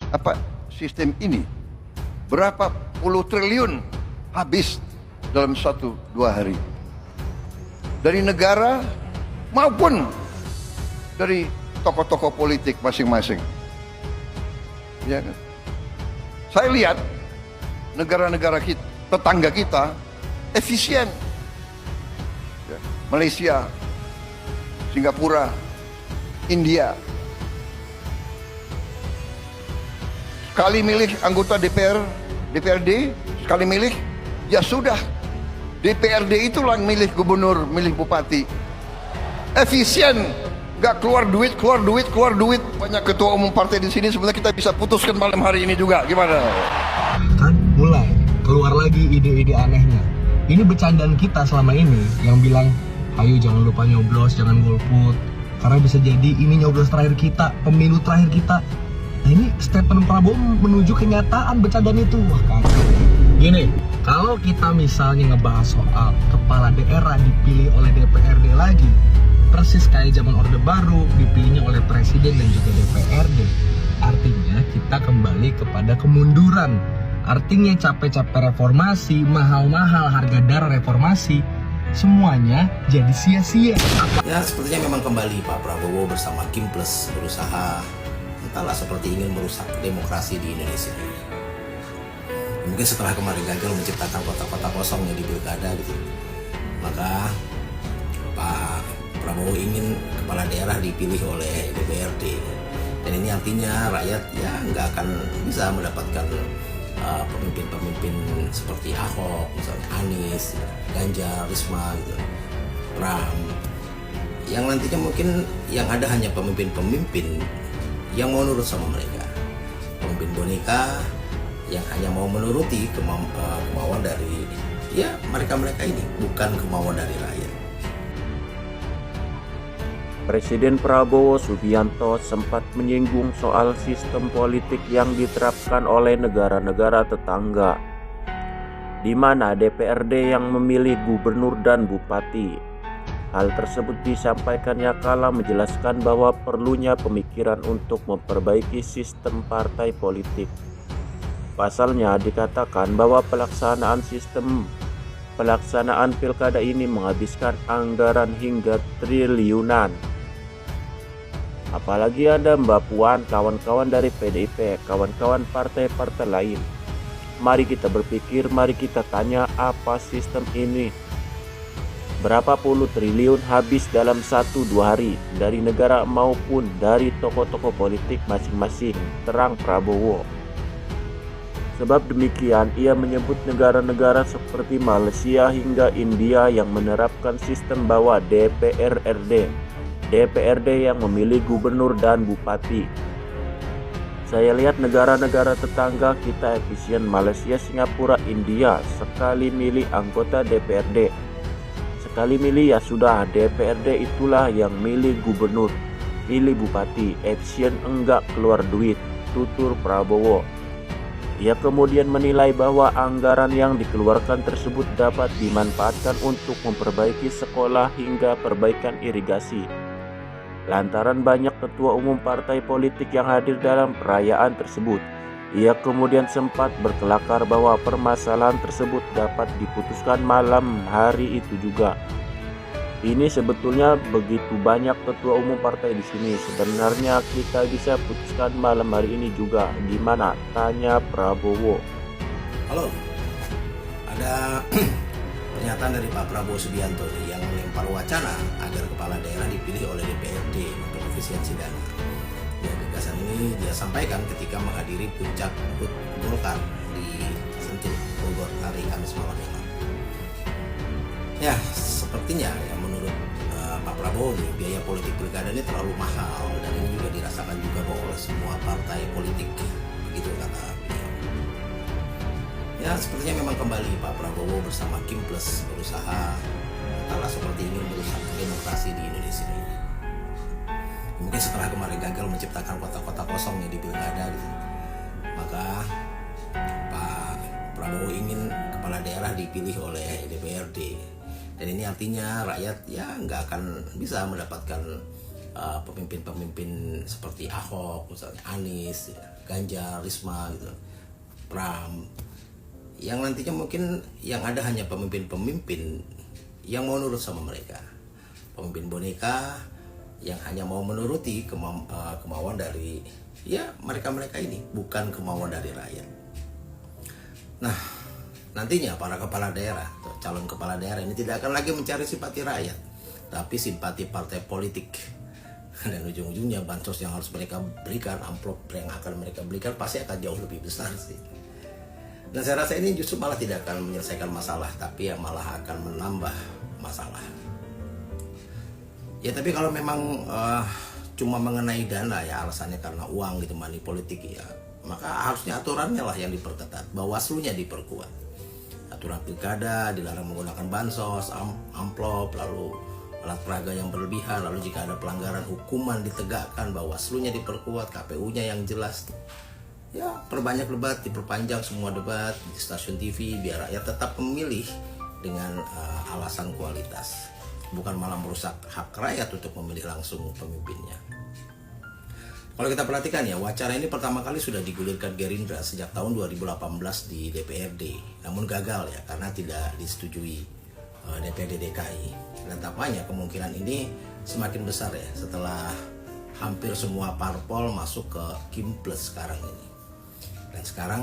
apa sistem ini berapa puluh triliun habis dalam 1-2 hari dari negara maupun dari tokoh-tokoh politik masing-masing. Ya kan? Saya lihat negara-negara kita, tetangga kita efisien. Ya, Malaysia, Singapura, India. Sekali milih anggota DPRD, sekali milih, ya sudah. DPRD itulah yang milih gubernur, milih bupati. Efisien, nggak keluar duit. Banyak ketua umum partai di sini, sebenarnya kita bisa putuskan malam hari ini juga. Gimana? Kan mulai keluar lagi ide-ide anehnya. Ini bercandaan kita selama ini yang bilang, ayo jangan lupa nyoblos, jangan golput, karena bisa jadi ini nyoblos terakhir kita, pemilu terakhir kita. Nah ini statement Prabowo menuju kenyataan bercandaan itu. Wah kacau. Gini, kalau kita misalnya ngebahas soal kepala daerah dipilih oleh DPRD lagi, persis kayak zaman Orde Baru dipilihnya oleh Presiden dan juga DPRD, artinya kita kembali kepada kemunduran. Artinya capek-capek reformasi, mahal-mahal harga darah reformasi, semuanya jadi sia-sia. Ya, sepertinya memang kembali Pak Prabowo bersama Kim Plus berusaha entahlah seperti ingin merusak demokrasi di Indonesia. Mungkin setelah kemarin gagal menciptakan kota-kota kosongnya di pilkada gitu, maka Pak Prabowo ingin kepala daerah dipilih oleh DPRD, dan ini artinya rakyat ya nggak akan bisa mendapatkan pemimpin-pemimpin seperti Ahok, misalnya Anies, Ganjar, Risma, gitu, Pram, yang nantinya mungkin yang ada hanya pemimpin-pemimpin yang mau nurut sama mereka, pemimpin boneka yang hanya mau menuruti kemauan dari ya mereka ini, bukan kemauan dari rakyat. Presiden Prabowo Subianto sempat menyinggung soal sistem politik yang diterapkan oleh negara-negara tetangga, di mana DPRD yang memilih gubernur dan bupati. Hal tersebut disampaikannya kala menjelaskan bahwa perlunya pemikiran untuk memperbaiki sistem partai politik. Pasalnya dikatakan bahwa pelaksanaan pilkada ini menghabiskan anggaran hingga triliunan. Apalagi ada Mbak Puan, kawan-kawan dari PDIP, kawan-kawan partai-partai lain. Mari kita berpikir, mari kita tanya apa sistem ini. Berapa puluh triliun habis dalam 1-2 hari dari negara maupun dari tokoh-tokoh politik masing-masing, terang Prabowo. Sebab demikian, ia menyebut negara-negara seperti Malaysia hingga India yang menerapkan sistem bahwa DPRD yang memilih gubernur dan bupati. Saya lihat negara-negara tetangga kita efisien, Malaysia, Singapura, India, sekali milih anggota DPRD, sekali milih ya sudah, DPRD itulah yang milih gubernur, pilih bupati, efisien, enggak keluar duit, tutur Prabowo. Ia kemudian menilai bahwa anggaran yang dikeluarkan tersebut dapat dimanfaatkan untuk memperbaiki sekolah hingga perbaikan irigasi. Lantaran banyak ketua umum partai politik yang hadir dalam perayaan tersebut, ia kemudian sempat berkelakar bahwa permasalahan tersebut dapat diputuskan malam hari itu juga. Ini sebetulnya begitu banyak ketua umum partai di sini. Sebenarnya kita bisa putuskan malam hari ini juga. Gimana? Tanya Prabowo. Halo, ada pernyataan dari Pak Prabowo Subianto yang melempar wacana agar kepala daerah dipilih oleh DPRD untuk efisiensi dana. Ya, gagasan ini dia sampaikan ketika menghadiri puncak HUT Golkar di Sentul, Bogor hari Kamis malam yang lalu. Ya, sepertinya ya menurut Pak Prabowo nih, biaya politik pilkada ini terlalu mahal, dan ini juga dirasakan juga oleh semua partai politik, begitu kata beliau. Ya, sepertinya memang kembali Pak Prabowo bersama Kim Plus berusaha entahlah seperti ingin merusak demokrasi di Indonesia ini. Mungkin setelah kemarin gagal menciptakan kota-kota kosongnya di pilkada gitu, maka Pak Prabowo ingin kepala daerah dipilih oleh DPRD, dan ini artinya rakyat ya nggak akan bisa mendapatkan pemimpin-pemimpin seperti Ahok, misalnya Anies, Ganjar, Risma gitu, Pram, yang nantinya mungkin yang ada hanya pemimpin-pemimpin yang mau nurut sama mereka, pemimpin boneka yang hanya mau menuruti kemauan dari ya mereka ini, bukan kemauan dari rakyat. Nah, nantinya para kepala daerah, calon kepala daerah ini tidak akan lagi mencari simpati rakyat, tapi simpati partai politik. Dan ujung-ujungnya bansos yang harus mereka berikan, amplop yang akan mereka berikan pasti akan jauh lebih besar sih. Dan saya rasa ini justru malah tidak akan menyelesaikan masalah, tapi ya malah akan menambah masalah. Ya tapi kalau memang cuma mengenai dana ya alasannya karena uang gitu, money politik ya, maka harusnya aturannya lah yang diperketat, Bawaslu-nya diperkuat. Aturan pilkada dilarang menggunakan bansos, amplop, lalu alat peraga yang berlebihan, lalu jika ada pelanggaran hukuman ditegakkan, Bawaslu-nya diperkuat, KPU-nya yang jelas. Ya perbanyak debat, diperpanjang semua debat di stasiun TV biar rakyat tetap memilih dengan alasan kualitas, bukan malah merusak hak rakyat untuk memilih langsung pemimpinnya. Kalau kita perhatikan ya, wacana ini pertama kali sudah digulirkan Gerindra sejak tahun 2018 di DPRD, namun gagal ya karena tidak disetujui DPRD DKI. Dan tampaknya kemungkinan ini semakin besar ya setelah hampir semua parpol masuk ke Kim Plus sekarang ini. Dan sekarang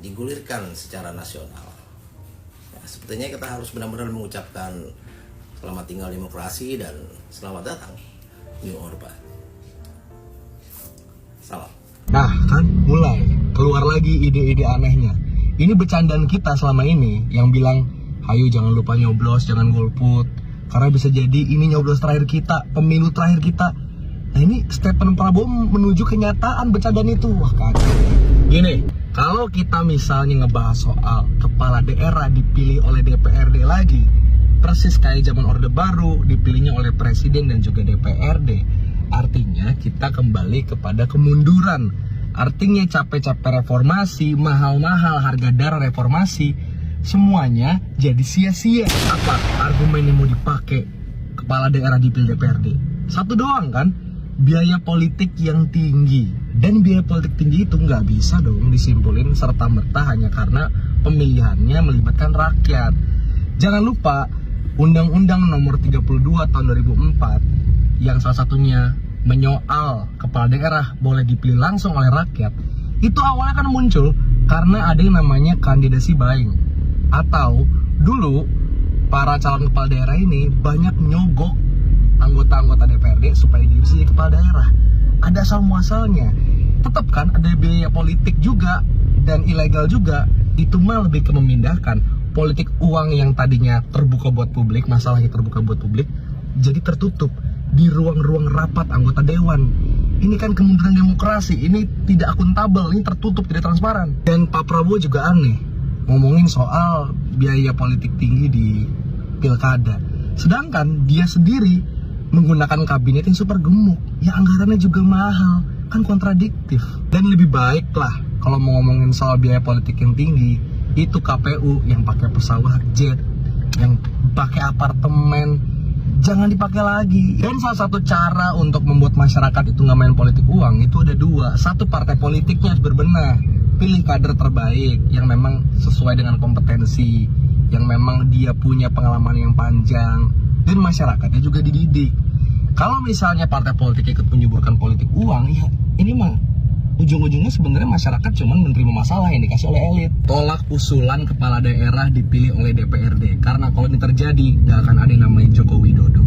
digulirkan secara nasional. Ya, sepertinya kita harus benar-benar mengucapkan selamat tinggal demokrasi dan selamat datang New Orba. Salam. Nah kan mulai keluar lagi ide-ide anehnya. Ini bercandaan kita selama ini yang bilang, ayo jangan lupa nyoblos, jangan golput, karena bisa jadi ini nyoblos terakhir kita, pemilu terakhir kita. Nah ini statement Prabowo menuju kenyataan bercandaan itu. Wah kacau. Gini, kalau kita misalnya ngebahas soal kepala daerah dipilih oleh DPRD lagi, persis kayak zaman Orde Baru dipilihnya oleh Presiden dan juga DPRD, artinya kita kembali kepada kemunduran. Artinya capek-capek reformasi, mahal-mahal harga darah reformasi, semuanya jadi sia-sia. Apa argumen yang mau dipakai kepala daerah dipilih DPRD? Satu doang kan, biaya politik yang tinggi. Dan biaya politik tinggi itu nggak bisa dong disimpulin serta-merta hanya karena pemilihannya melibatkan rakyat. Jangan lupa Undang-Undang Nomor 32 Tahun 2004 yang salah satunya menyoal kepala daerah boleh dipilih langsung oleh rakyat, itu awalnya kan muncul karena ada yang namanya kandidasi buying, atau dulu para calon kepala daerah ini banyak nyogok anggota-anggota DPRD supaya dia bisa jadi kepala daerah. Ada asal muasalnya, tetap kan ada biaya politik juga dan ilegal juga. Itu mah lebih ke memindahkan politik uang yang tadinya terbuka buat publik, masalahnya terbuka buat publik, jadi tertutup di ruang-ruang rapat anggota dewan. Ini kan kemunduran demokrasi, ini tidak akuntabel, ini tertutup, tidak transparan. Dan Pak Prabowo juga aneh ngomongin soal biaya politik tinggi di pilkada, sedangkan dia sendiri menggunakan kabinet yang super gemuk, ya anggarannya juga mahal, kan kontradiktif. Dan lebih baik lah kalau mau ngomongin soal biaya politik yang tinggi, itu KPU yang pakai pesawat jet, yang pakai apartemen, jangan dipakai lagi. Dan salah satu cara untuk membuat masyarakat itu nggak main politik uang itu ada dua. Satu, partai politiknya harus berbenah, pilih kader terbaik yang memang sesuai dengan kompetensi, yang memang dia punya pengalaman yang panjang, dan masyarakatnya juga dididik. Kalau misalnya partai politik ikut menyuburkan politik uang, ya ini mah ujung-ujungnya sebenarnya masyarakat cuma menerima masalah yang dikasih oleh elit. Tolak usulan kepala daerah dipilih oleh DPRD, karena kalau ini terjadi nggak akan ada yang namanya Joko Widodo,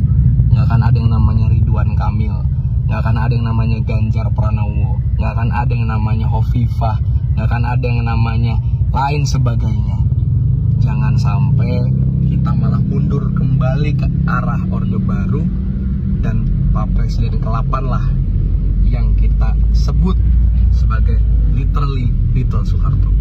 nggak akan ada yang namanya Ridwan Kamil, nggak akan ada yang namanya Ganjar Pranowo, nggak akan ada yang namanya Hovifah, nggak akan ada yang namanya lain sebagainya. Jangan sampai kita malah mundur kembali ke arah Orde Baru dan Pak Presiden ke-8 lah yang kita sebut sebagai literally Little Soeharto.